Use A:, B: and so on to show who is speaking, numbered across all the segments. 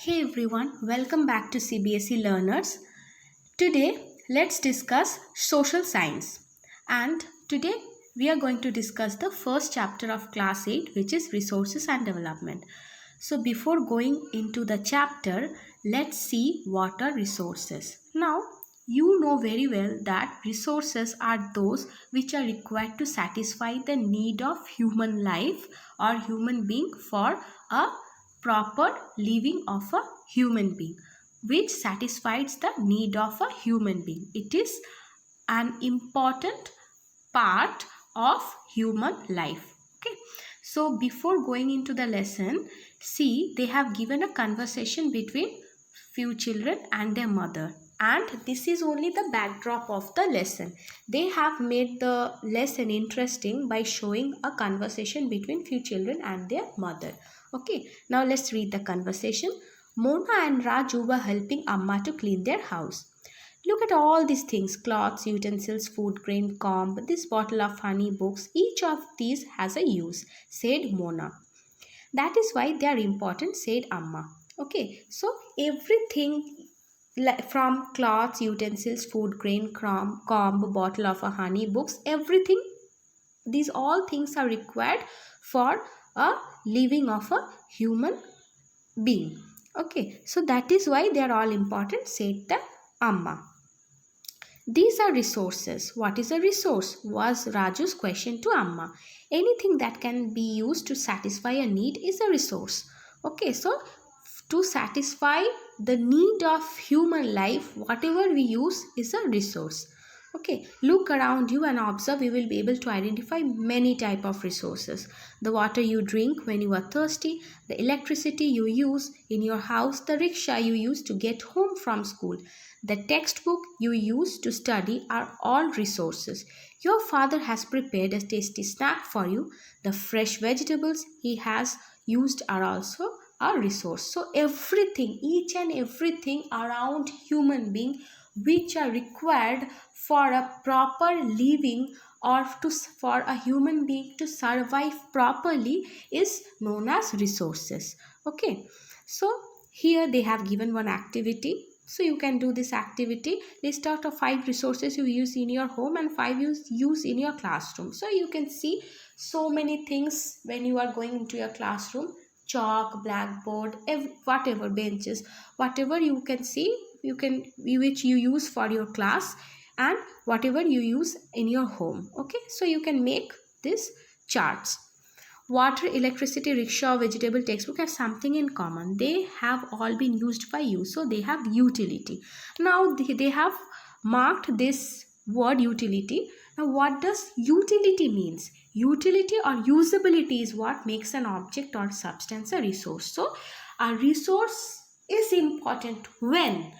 A: Hey everyone, welcome back to Cbse Learners. Today, let's discuss social science. And today, we are going to discuss the first chapter of class 8, which is resources and development. So, before going into the chapter, let's see what are resources. Now, you know very well that resources are those which are required to satisfy the need of human life or human being for a proper living of a human being, which satisfies the need of a human being. It is an important part of human life. Okay, so before going into the lesson, see, they have given a conversation between few children and their mother, and this is only the backdrop of the lesson. They have made the lesson interesting by showing a conversation between few children and their mother. Okay, now let's read the conversation. Mona and Raju were helping Amma to clean their house. Look at all these things: cloths, utensils, food grain, comb, this bottle of honey, books. Each of these has a use, said Mona. That is why they are important, said Amma. Okay, so everything from cloths, utensils, food grain, comb, bottle of a honey, books, everything, these all things are required for a living of a human being. Okay, so that is why they are all important, said the Amma. These are resources. What is a resource? Was Raju's question to Amma. Anything that can be used to satisfy a need is a resource. Okay, so to satisfy the need of human life, whatever we use is a resource. Okay, look around you and observe. You will be able to identify many type of resources. The water you drink when you are thirsty, the electricity you use in your house, the rickshaw you use to get home from school, the textbook you use to study are all resources. Your father has prepared a tasty snack for you. The fresh vegetables he has used are also a resource. So everything, each and everything around human being which are required for a proper living or for a human being to survive properly is known as resources. Okay, so here they have given one activity. So you can do this activity. List out of 5 resources you use in your home and 5 you use in your classroom. So you can see so many things when you are going into your classroom: chalk, blackboard, whatever, benches, whatever you can see, which you use for your class, and whatever you use in your home. Okay, so you can make these charts. Water, electricity, rickshaw, vegetable, textbook have something in common. They have all been used by you, so they have utility. Now they have marked this word utility. Now what does utility means? Utility or usability is what makes an object or substance a resource. So a resource is important when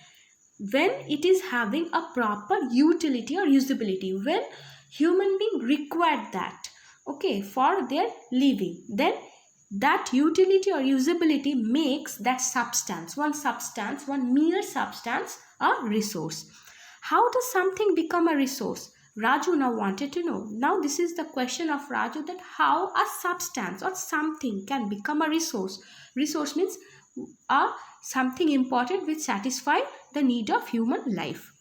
A: it is having a proper utility or usability, when human being required that, okay, for their living, then that utility or usability makes that substance, one mere substance, a resource. How does something become a resource? Raju now wanted to know. Now this is the question of Raju, that how a substance or something can become a resource. Resource means something important which satisfy the need of human life.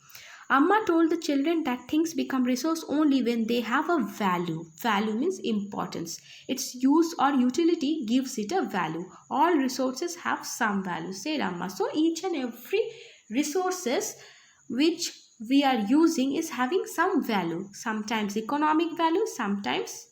A: Amma told the children that things become resource only when they have a value. Value means importance. Its use or utility gives it a value. All resources have some value, said Amma. So each and every resources which we are using is having some value. Sometimes economic value, sometimes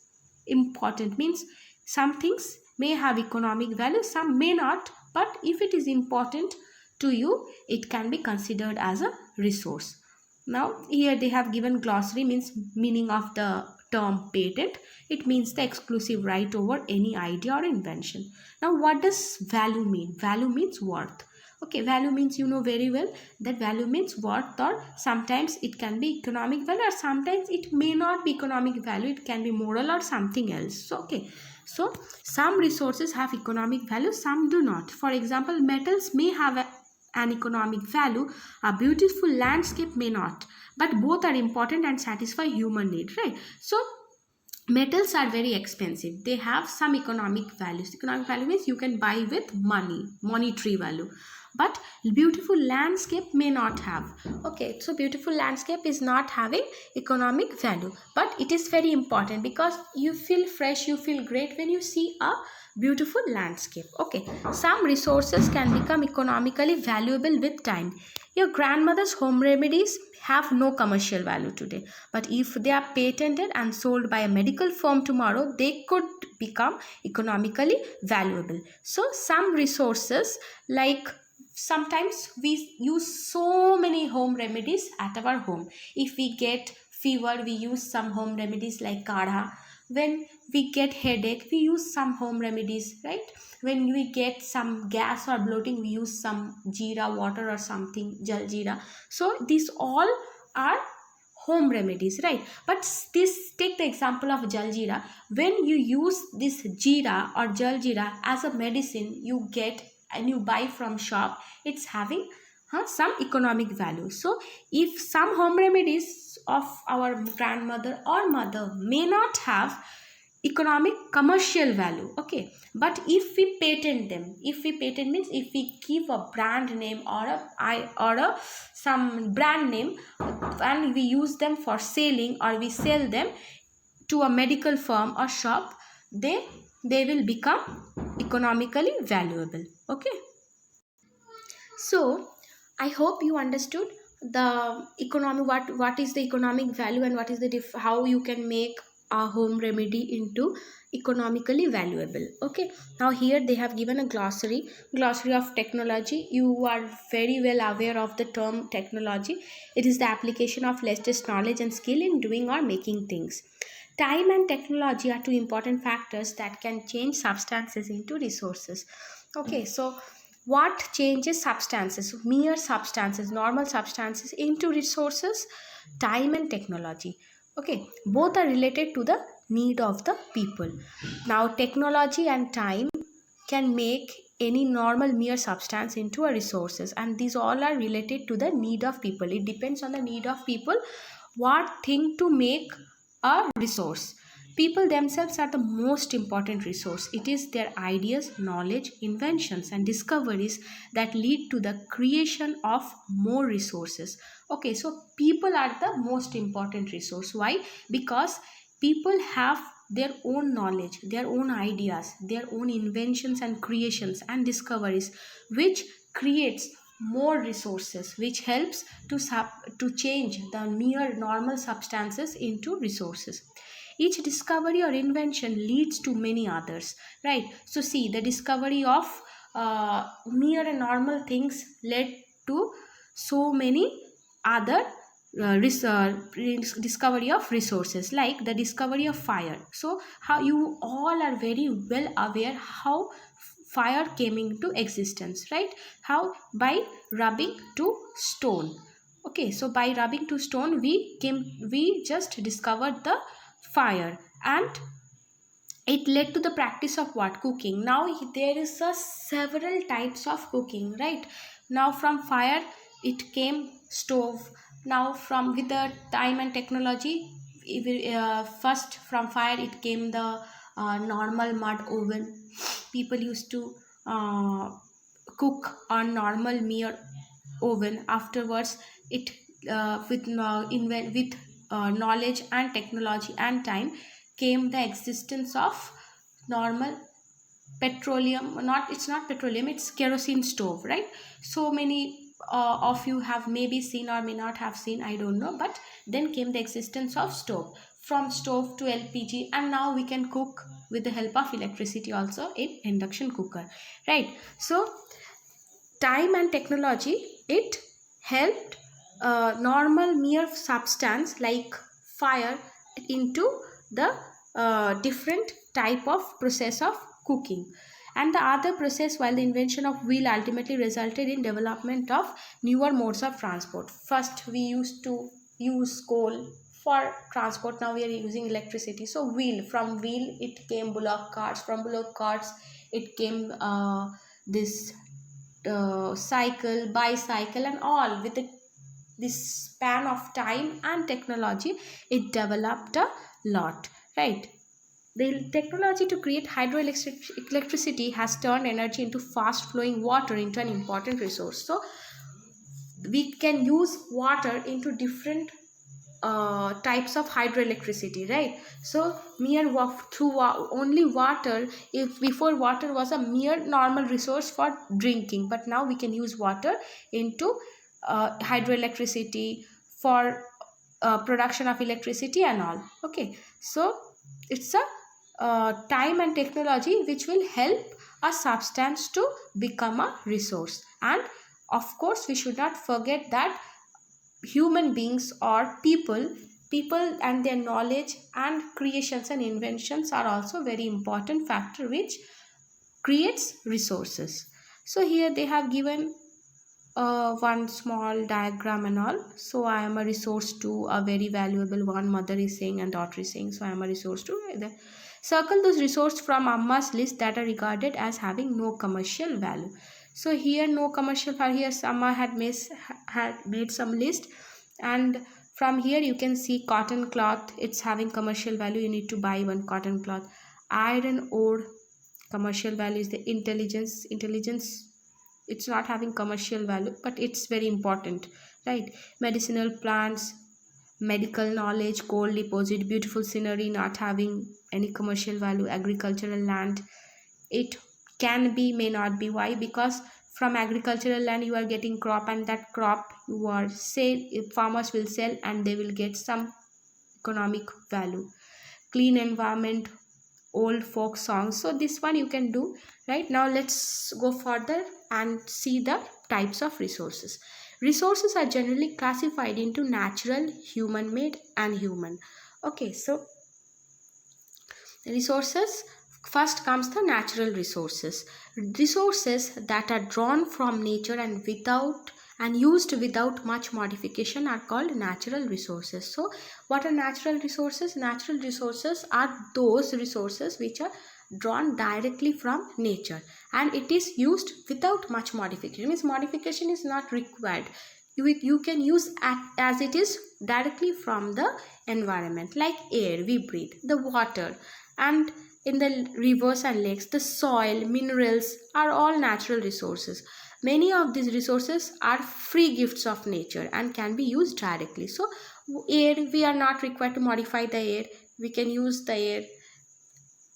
A: important, means some things may have economic value, some may not, but if it is important to you, it can be considered as a resource. Now here they have given glossary, means meaning of the term patent. It means the exclusive right over any idea or invention. Now what does value mean? Value means worth. Okay, value means, you know very well that value means worth, or sometimes it can be economic value, or sometimes it may not be economic value, it can be moral or something else. So okay, so some resources have economic value, some do not. For example, metals may have an economic value, a beautiful landscape may not, but both are important and satisfy human need, right? So metals are very expensive. They have some economic values. Economic value means you can buy with money, monetary value. But beautiful landscape may not have. Okay, so beautiful landscape is not having economic value, but it is very important because you feel fresh, you feel great when you see a beautiful landscape. Okay, some resources can become economically valuable with time. Your grandmother's home remedies have no commercial value today, but if they are patented and sold by a medical firm tomorrow, they could become economically valuable. So some resources, like sometimes we use so many home remedies at our home. If we get fever, we use some home remedies like kadha. When we get headache, we use some home remedies, right? When we get some gas or bloating, we use some jeera water or something, jal jeera. So these all are home remedies, right? But this, take the example of jal jeera. When you use this jeera or jal jeera as a medicine, you get and you buy from shop, it's having some economic value. So if some home remedies of our grandmother or mother may not have economic commercial value, okay, but if we patent them, if we patent means if we give a brand name or a some brand name and we use them for selling or we sell them to a medical firm or shop, they will become economically valuable. Okay, so I hope you understood the economic, what is the economic value and what is the how you can make a home remedy into economically valuable. Okay, now here they have given a glossary of technology. You are very well aware of the term technology. It is the application of latest knowledge and skill in doing or making things. Time and technology are two important factors that can change substances into resources. Okay, so what changes substances, mere substances, normal substances into resources? Time and technology. Okay, both are related to the need of the people. Now technology and time can make any normal mere substance into a resources, and these all are related to the need of people. It depends on the need of people what thing to make a resource. People themselves are the most important resource. It is their ideas, knowledge, inventions and discoveries that lead to the creation of more resources. Okay, so people are the most important resource. Why? Because people have their own knowledge, their own ideas, their own inventions and creations and discoveries, which creates more resources, which helps to change the mere normal substances into resources. Each discovery or invention leads to many others, right? So see, the discovery of mere and normal things led to so many other discovery of resources, like the discovery of fire. So how you all are very well aware how fire came into existence, right? How? By rubbing to stone. Okay, so by rubbing to stone we just discovered the fire, and it led to the practice of what? Cooking. Now there is a several types of cooking, right? Now from fire it came stove. Now from with the time and technology, first from fire it came the normal mud oven. People used to cook on normal mere oven. Afterwards it with knowledge and technology and time came the existence of normal petroleum, not, it's not petroleum, it's kerosene stove, right? So many of you have maybe seen or may not have seen, I don't know, but then came the existence of stove. From stove to LPG, and now we can cook with the help of electricity also in induction cooker, right? So time and technology, it helped normal mere substance like fire into the different type of process of cooking. And the other process, while the invention of wheel ultimately resulted in development of newer modes of transport. First we used to use coal for transport, now we are using electricity. So wheel, from wheel it came bullock carts, from bullock carts it came this cycle, bicycle and all. With this span of time and technology, it developed a lot, right? The technology to create hydroelectricity has turned energy into fast flowing water into an important resource. So we can use water into different types of hydroelectricity, right? So only water, if before water was a mere normal resource for drinking, but now we can use water into hydroelectricity for production of electricity and all. Okay, so it's a time and technology which will help a substance to become a resource. And of course we should not forget that human beings or people and their knowledge and creations and inventions are also very important factor which creates resources. So here they have given one small diagram and all. So I am a resource to a very valuable one, mother is saying and daughter is saying, so I am a resource to circle those resources from Amma's list that are regarded as having no commercial value. So here no commercial value, here Amma had made some list, and from here you can see cotton cloth, it's having commercial value, you need to buy one cotton cloth. Iron ore, commercial value is the intelligence, it's not having commercial value but it's very important, right? Medicinal plants, medical knowledge, coal deposit, beautiful scenery, not having any commercial value. Agricultural land, it can be, may not be. Why? Because from agricultural land you are getting crop, and that crop you are farmers will sell and they will get some economic value. Clean environment, old folk songs, so this one you can do. Right now let's go further and see the types of resources. Resources are generally classified into natural, human made and human. Okay, so resources, first comes the natural resources. Resources that are drawn from nature and used without much modification are called natural resources. So what are natural resources? Natural resources are those resources which are drawn directly from nature and it is used without much modification. It means modification is not required. You can use as it is directly from the environment, like air we breathe, the water, and in the rivers and lakes, the soil, minerals are all natural resources. Many of these resources are free gifts of nature and can be used directly. So air, we are not required to modify the air, we can use the air,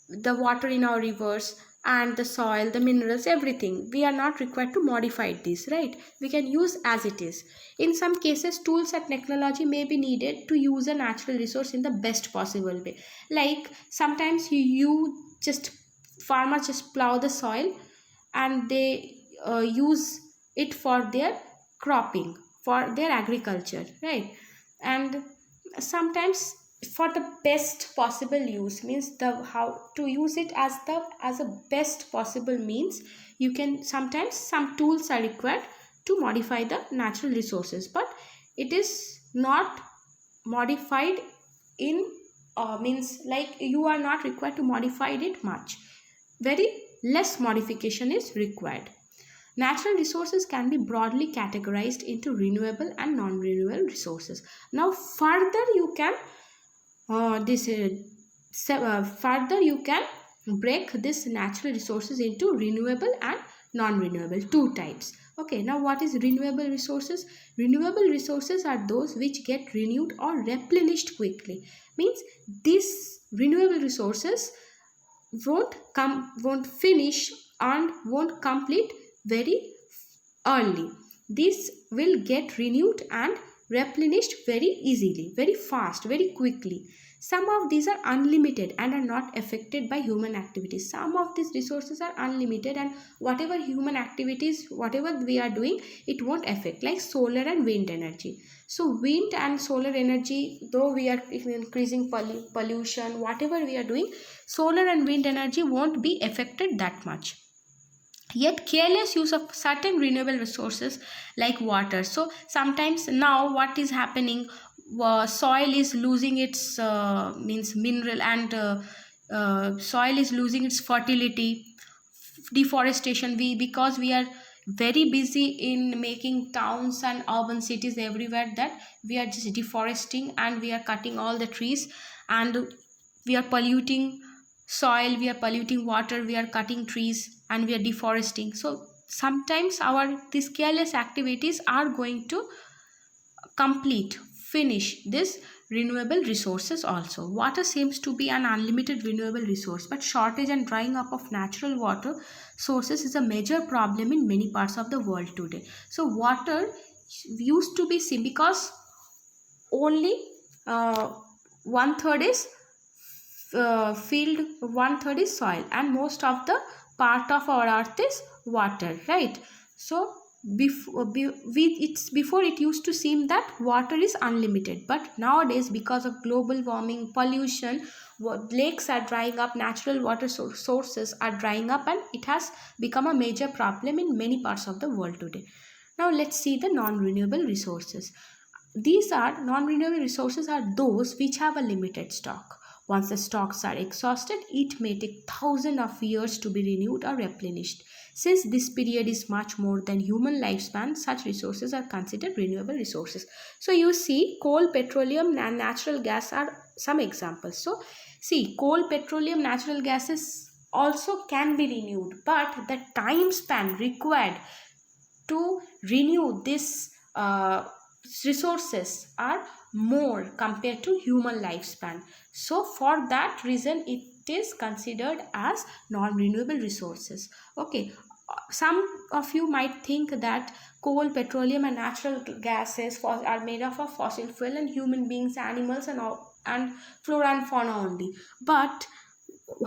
A: the water in our rivers, and the soil, the minerals, everything we are not required to modify this, right? We can use as it is. In some cases tools and technology may be needed to use a natural resource in the best possible way. Like sometimes farmers just plow the soil and they use it for their cropping, for their agriculture, right? And sometimes for the best possible use, means the how to use it as a best possible means, you can, sometimes some tools are required to modify the natural resources, but it is not modified in means like you are not required to modify it much, very less modification is required. Natural resources can be broadly categorized into renewable and non-renewable resources. Now further you can further you can break this natural resources into renewable and non-renewable, two types. Okay, now what is renewable resources? Renewable resources are those which get renewed or replenished quickly. Means these renewable resources won't finish and won't complete very early. This will get renewed and replenished very easily, very fast, very quickly. Some of these are unlimited and are not affected by human activities. Some of these resources are unlimited and whatever human activities, whatever we are doing, it won't affect, like solar and wind energy. So wind and solar energy, though we are increasing pollution, whatever we are doing, solar and wind energy won't be affected that much. Yet careless use of certain renewable resources like water. So sometimes now what is happening, soil is losing its means mineral and soil is losing its fertility. Deforestation, because we are very busy in making towns and urban cities everywhere, that we are just deforesting and we are cutting all the trees and we are polluting soil, we are polluting water, we are cutting trees, and we are deforesting. So sometimes these careless activities are going to finish this renewable resources also. Water seems to be an unlimited renewable resource, but shortage and drying up of natural water sources is a major problem in many parts of the world today. So water used to be seen because only one third is field, one third is soil, and most of the part of our earth is water, right? So before it used to seem that water is unlimited, but nowadays because of global warming, pollution, lakes are drying up, natural water sources are drying up, and it has become a major problem in many parts of the world today. Now let's see the non-renewable resources. These are non-renewable resources are those which have a limited stock. Once the stocks are exhausted, it may take thousands of years to be renewed or replenished. Since this period is much more than human lifespan, such resources are considered renewable resources. So you see, coal, petroleum and natural gas are some examples. So see, coal, petroleum, natural gases also can be renewed, but the time span required to renew this resources are more compared to human lifespan. So for that reason it is considered as non-renewable resources. Okay, some of you might think that coal, petroleum and natural gases are made up of fossil fuel and human beings, animals and flora and fauna only. But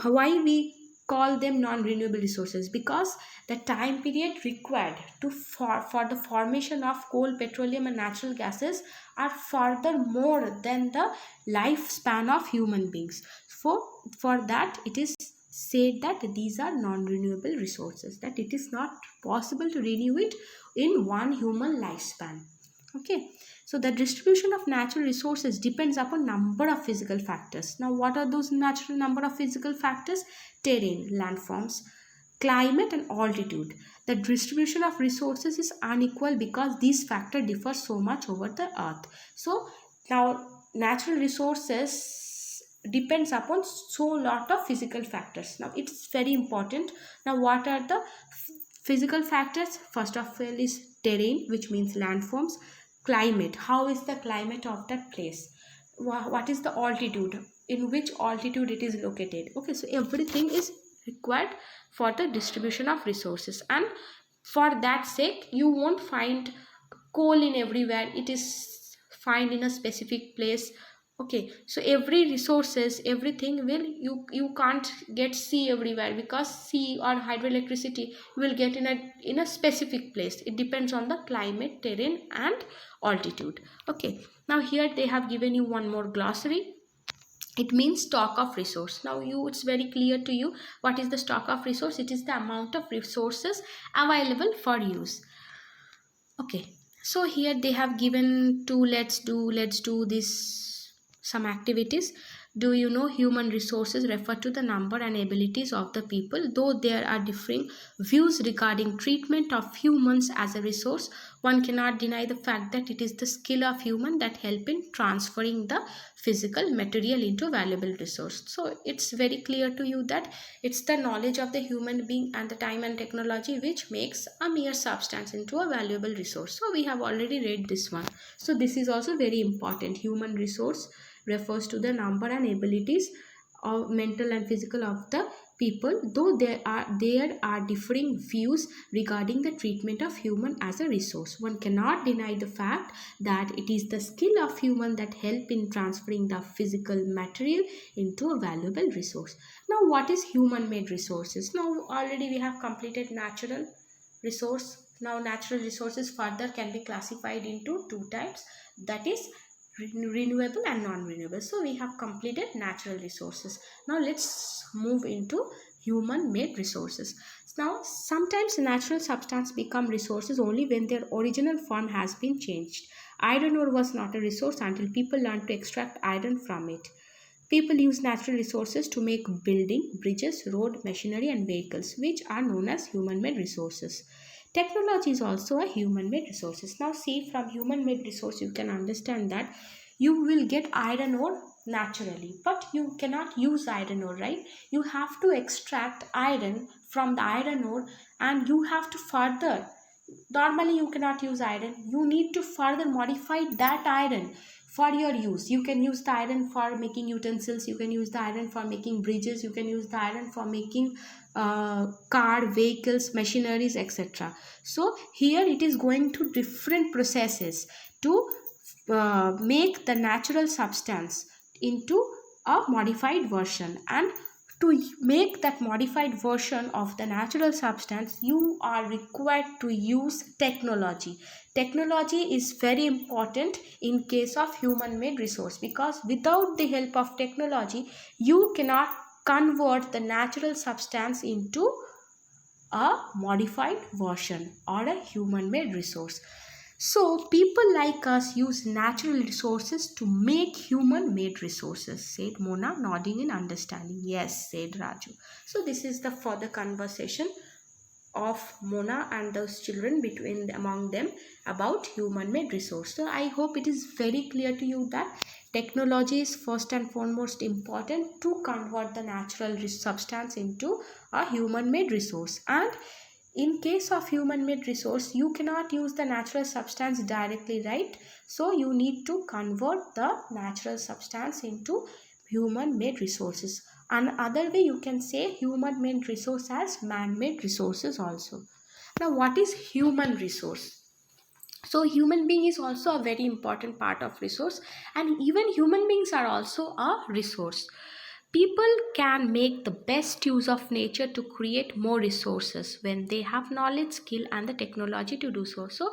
A: why we call them non-renewable resources? Because the time period required for the formation of coal, petroleum and natural gases are further more than the lifespan of human beings. For that it is said that these are non-renewable resources, that it is not possible to renew it in one human lifespan. Okay, so the distribution of natural resources depends upon number of physical factors. Now what are those natural number of physical factors? Terrain, landforms, climate and altitude. The distribution of resources is unequal because these factors differ so much over the earth. So now natural resources depends upon so lot of physical factors. Now it's very important. Now what are the physical factors? First of all is terrain, which means landforms. Climate, how is the climate of that place? What is the altitude, in which altitude it is located? Okay, so everything is required for the distribution of resources, and for that sake you won't find coal in everywhere, it is found in a specific place. Okay, so every resources, everything will you can't get sea everywhere, because sea or hydroelectricity will get in a specific place. It depends on the climate, terrain and altitude. Okay, now here they have given you one more glossary. It means stock of resource. Now it's very clear to you what is the stock of resource. It is the amount of resources available for use. Okay, so here they have given two, let's do this some activities. Do you know human resources refer to the number and abilities of the people? Though there are differing views regarding treatment of humans as a resource, one cannot deny the fact that it is the skill of human that help in transferring the physical material into a valuable resource. So it's very clear to you that it's the knowledge of the human being and the time and technology which makes a mere substance into a valuable resource. So we have already read this one. So this is also very important. Human resource refers to the number and abilities of mental and physical of the people, though there are differing views regarding the treatment of human as a resource. One cannot deny the fact that it is the skill of human that help in transferring the physical material into a valuable resource. Now what is human made resources? Now already we have completed natural resource. Now natural resources further can be classified into two types, that is renewable and non-renewable. So we have completed natural resources. Now let's move into human made resources. Now sometimes natural substance become resources only when their original form has been changed. Iron ore was not a resource until people learned to extract iron from it. People use natural resources to make building, bridges, road, machinery and vehicles, which are known as human made resources. Technology is also a human made resources. Now see, from human made resource you can understand that you will get iron ore naturally, but you cannot use iron ore, right? You have to extract iron from the iron ore, and you have to further, normally you cannot use iron, you need to further modify that iron for your use. You can use the iron for making utensils, you can use the iron for making bridges, you can use the iron for making car, vehicles, machineries, etc. So here it is going to different processes to make the natural substance into a modified version. And to make that modified version of the natural substance, you are required to use technology. Technology is very important in case of human made resource, because without the help of technology you cannot convert the natural substance into a modified version or a human made resource. So people like us use natural resources to make human made resources, said Mona, nodding in understanding. Yes, said Raju. So this is the further conversation of Mona and those children between among them about human made resource. So I hope it is very clear to you that technology is first and foremost important to convert the natural substance into a human made resource. And in case of human made resource, you cannot use the natural substance directly, right? So you need to convert the natural substance into human made resources. Another way you can say human made resource as man made resources also. Now what is human resource? So human being is also a very important part of resource, and even human beings are also a resource. People can make the best use of nature to create more resources when they have knowledge, skill, and the technology to do so. So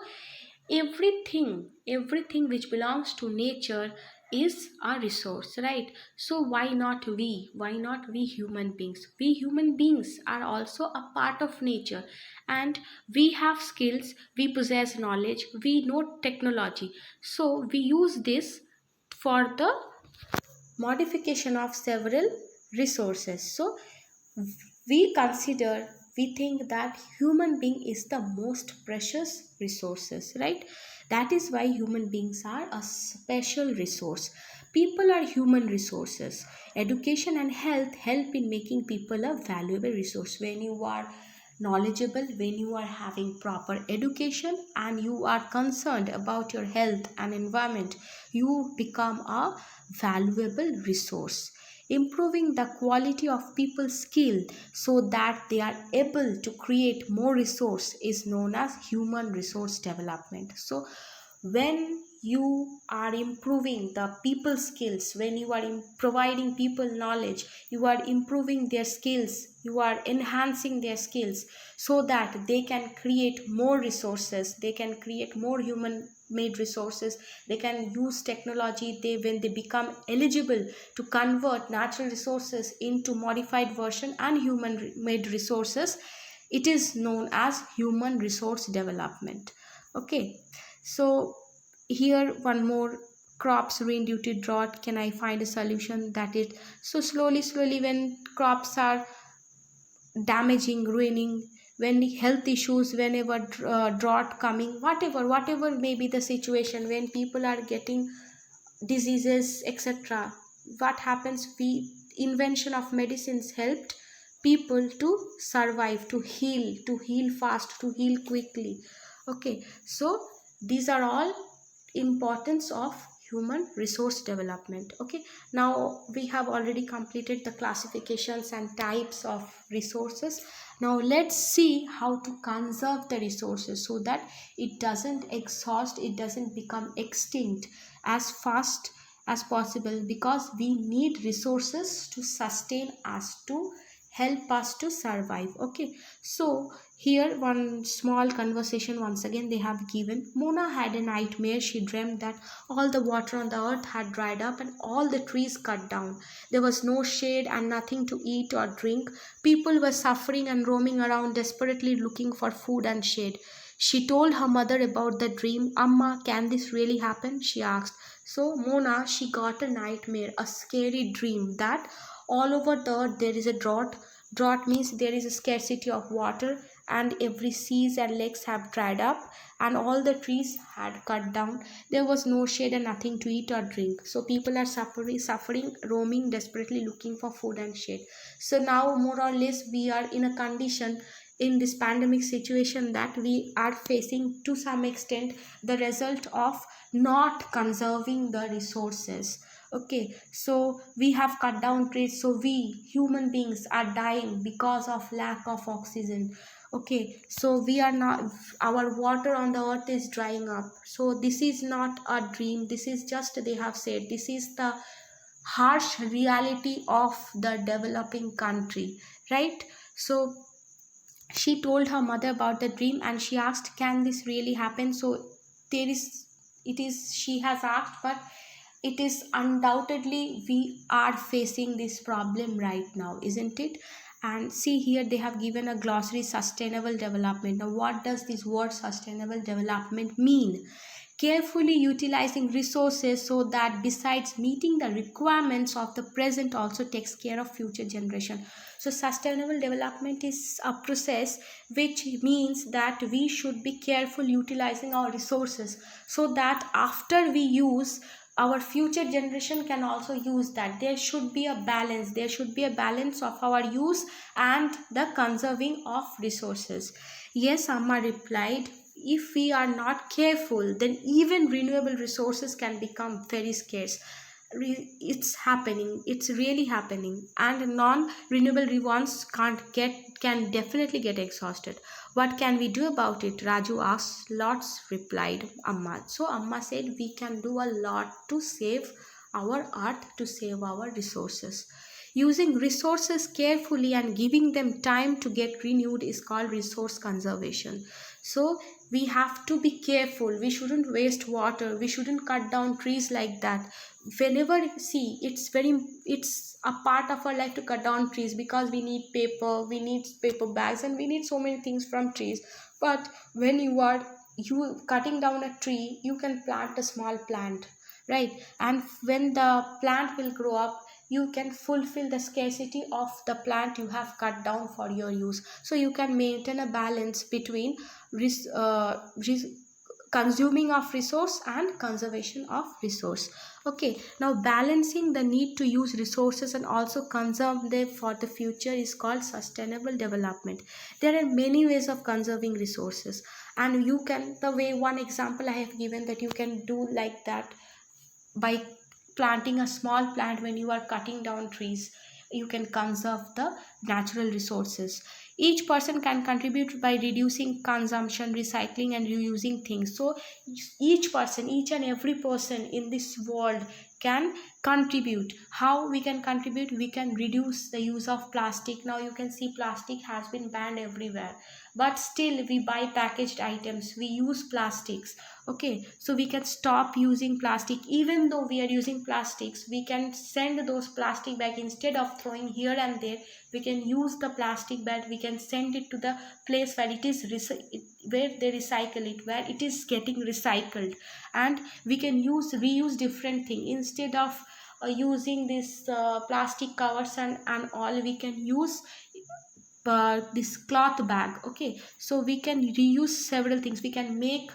A: everything which belongs to nature is a resource, right? So why not we human beings? We human beings are also a part of nature, and we have skills, we possess knowledge, we know technology. So we use this for the modification of several resources. So we think that human being is the most precious resources, right? That is why human beings are a special resource. People are human resources. Education and health help in making people a valuable resource. When you are knowledgeable, when you are having proper education, and you are concerned about your health and environment, you become a valuable resource. Improving the quality of people's skill so that they are able to create more resource is known as human resource development. So when you are improving the people skills, when you are providing people knowledge, you are improving their skills, you are enhancing their skills so that they can create more resources, they can create more human made resources, they can use technology. When they become eligible to convert natural resources into modified version and human made resources, it is known as human resource development. Okay, so here one more, crops ruined due to drought, can I find a solution? That it, so slowly when crops are damaging, ruining, when health issues, whenever drought coming, whatever may be the situation, when people are getting diseases, etc., what happens? We invention of medicines helped people to survive, to heal fast, to heal quickly. Okay, so these are all importance of human resource development. Okay, now we have already completed the classifications and types of resources. Now let's see how to conserve the resources so that it doesn't exhaust, it doesn't become extinct as fast as possible, because we need resources to sustain us, to help us to survive. Okay, so here one small conversation once again they have given. Mona had a nightmare. She dreamt that all the water on the earth had dried up and all the trees cut down. There was no shade and nothing to eat or drink. People were suffering and roaming around desperately looking for food and shade. She told her mother about the dream. Amma, can this really happen? She asked. So Mona, she got a nightmare, a scary dream that all over the earth there is a drought. Drought means there is a scarcity of water, and every seas and lakes have dried up, and all the trees had cut down. There was no shade and nothing to eat or drink. So people are suffering, roaming desperately looking for food and shade. So now more or less we are in a condition in this pandemic situation that we are facing to some extent the result of not conserving the resources. Okay, so we have cut down trees, so we human beings are dying because of lack of oxygen. Okay, so we are not, our water on the earth is drying up. So this is not a dream, this is just, they have said, this is the harsh reality of the developing country, right? So she told her mother about the dream and she asked, can this really happen? So there is, it is, she has asked, but it is undoubtedly we are facing this problem right now, isn't it? And see here they have given a glossary, sustainable development. Now what does this word sustainable development mean? Carefully utilizing resources so that besides meeting the requirements of the present also takes care of future generation. So sustainable development is a process which means that we should be careful utilizing our resources so that after we use, our future generation can also use that. There should be a balance, there should be a balance of our use and the conserving of resources. Yes, Amma replied, if we are not careful, then even renewable resources can become very scarce. It's happening, it's really happening, and non-renewable ones can definitely get exhausted. What can we do about it? Raju asked. Lots, replied Amma. So Amma said we can do a lot to save our earth, to save our resources. Using resources carefully and giving them time to get renewed is called resource conservation. So we have to be careful, we shouldn't waste water, we shouldn't cut down trees like that. Whenever, see, it's a part of our life to cut down trees because we need paper, we need paper bags, and we need so many things from trees. But when you cutting down a tree, you can plant a small plant, right? And when the plant will grow up, you can fulfill the scarcity of the plant you have cut down for your use. So you can maintain a balance between consuming of resource and conservation of resource. Okay, now balancing the need to use resources and also conserve them for the future is called sustainable development. There are many ways of conserving resources, and you can, the way, one example I have given, that you can do like that by planting a small plant. When you are cutting down trees, you can conserve the natural resources. Each person can contribute by reducing consumption, recycling and reusing things. So each person, each and every person in this world can contribute. How we can contribute? We can reduce the use of plastic. Now you can see plastic has been banned everywhere, but still we buy packaged items, we use plastics. Okay, so we can stop using plastic. Even though we are using plastics, we can send those plastic back. Instead of throwing here and there, we can use the plastic bag, we can send it to the place where it is where they recycle it, where it is getting recycled, and we can reuse different thing. Instead of using this plastic covers and all, we can use this cloth bag. Okay, so we can reuse several things. We can make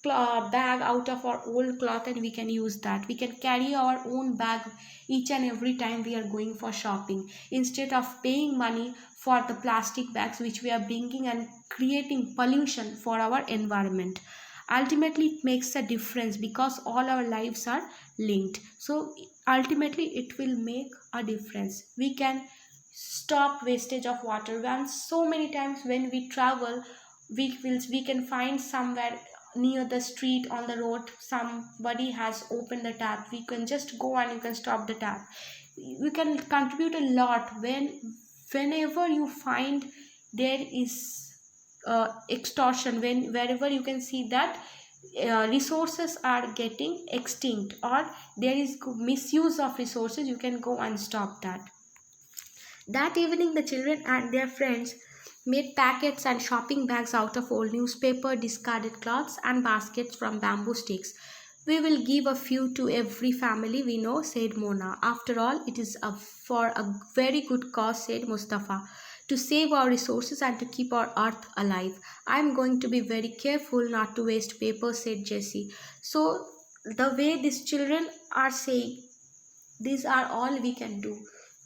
A: bag out of our old cloth and we can use that. We can carry our own bag each and every time we are going for shopping, instead of paying money for the plastic bags which we are bringing and creating pollution for our environment. Ultimately it makes a difference because all our lives are linked. So ultimately it will make a difference. We can stop wastage of water. And so many times when we travel, we can find somewhere near the street, on the road, somebody has opened the tap. We can just go and you can stop the tap. We can contribute a lot whenever you find there is extortion, wherever you can see that resources are getting extinct or there is misuse of resources, you can go and stop that. That evening, the children and their friends made packets and shopping bags out of old newspaper, discarded cloths, and baskets from bamboo sticks. We will give a few to every family we know, said Mona. After all, it is for a very good cause, said Mustafa. to save our resources and to keep our earth alive. I am going to be very careful not to waste paper, said Jessie. So the way these children are saying, these are all we can do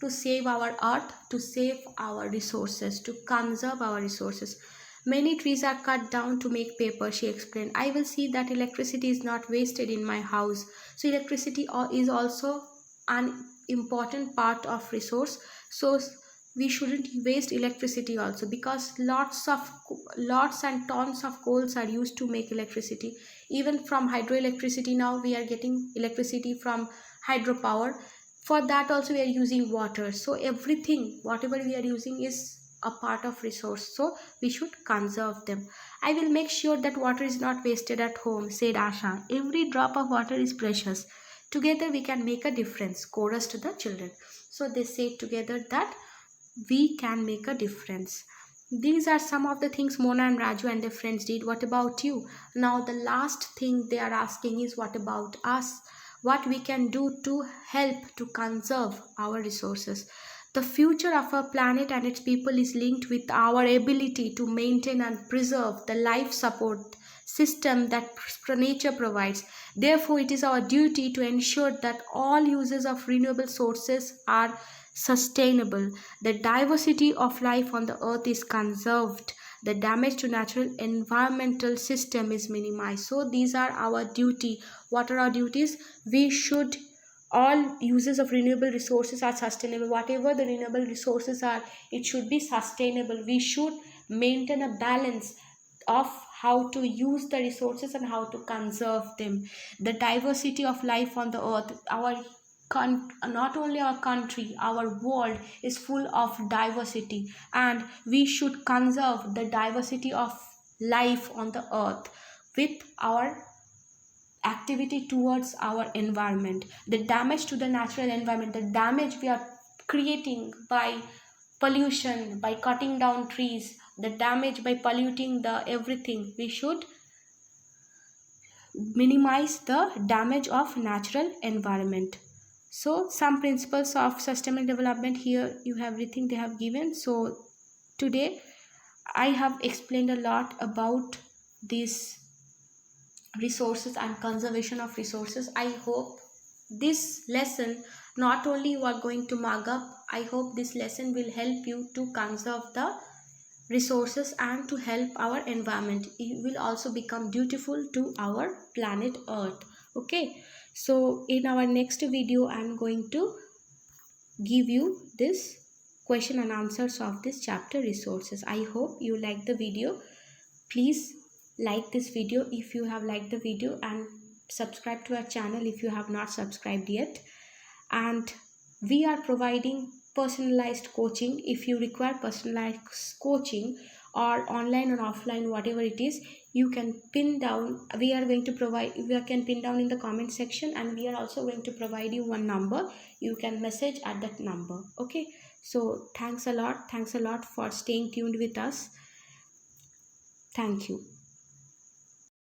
A: to save our earth, to save our resources, to conserve our resources. Many trees are cut down to make paper, she explained. I will see that electricity is not wasted in my house. So electricity is also an important part of resource. So we shouldn't waste electricity also, because lots and tons of coals are used to make electricity. Even from hydroelectricity, now we are getting electricity from hydropower. For that also we are using water. So everything, whatever we are using, is a part of resource, so we should conserve them. I will make sure that water is not wasted at home, said Asha. Every drop of water is precious. Together we can make a difference, chorused the children. So they said together that we can make a difference. These are some of the things Mona and Raju and their friends did. What about you? Now the last thing they are asking is, what about us? What we can do to help to conserve our resources. The future of our planet and its people is linked with our ability to maintain and preserve the life support system that nature provides. Therefore, it is our duty to ensure that all uses of renewable sources are sustainable. The diversity of life on the earth is conserved. The damage to natural environmental system is minimized. So these are our duty. What are our duties? We should, all uses of renewable resources are sustainable. Whatever the renewable resources are, it should be sustainable. We should maintain a balance of how to use the resources and how to conserve them. The diversity of life on the earth, not only our country, our world is full of diversity, and we should conserve the diversity of life on the earth with our activity towards our environment. The damage to the natural environment, the damage we are creating by pollution, by cutting down trees, the damage by polluting the everything, we should minimize the damage of natural environment. So some principles of sustainable development, here you have everything they have given. So today I have explained a lot about these resources and conservation of resources. I hope this lesson, not only you are going to mug up, I hope this lesson will help you to conserve the resources and to help our environment. It will also become dutiful to our planet earth. Okay, so in our next video I am going to give you this question and answers of this chapter, resources. I hope you like the video. Please like this video if you have liked the video, and subscribe to our channel if you have not subscribed yet. And we are providing personalized coaching. If you require personalized coaching, or online or offline, whatever it is, you can pin down. We can pin down in the comment section, and we are also going to provide you one number. You can message at that number. Okay, so thanks a lot for staying tuned with us. Thank you.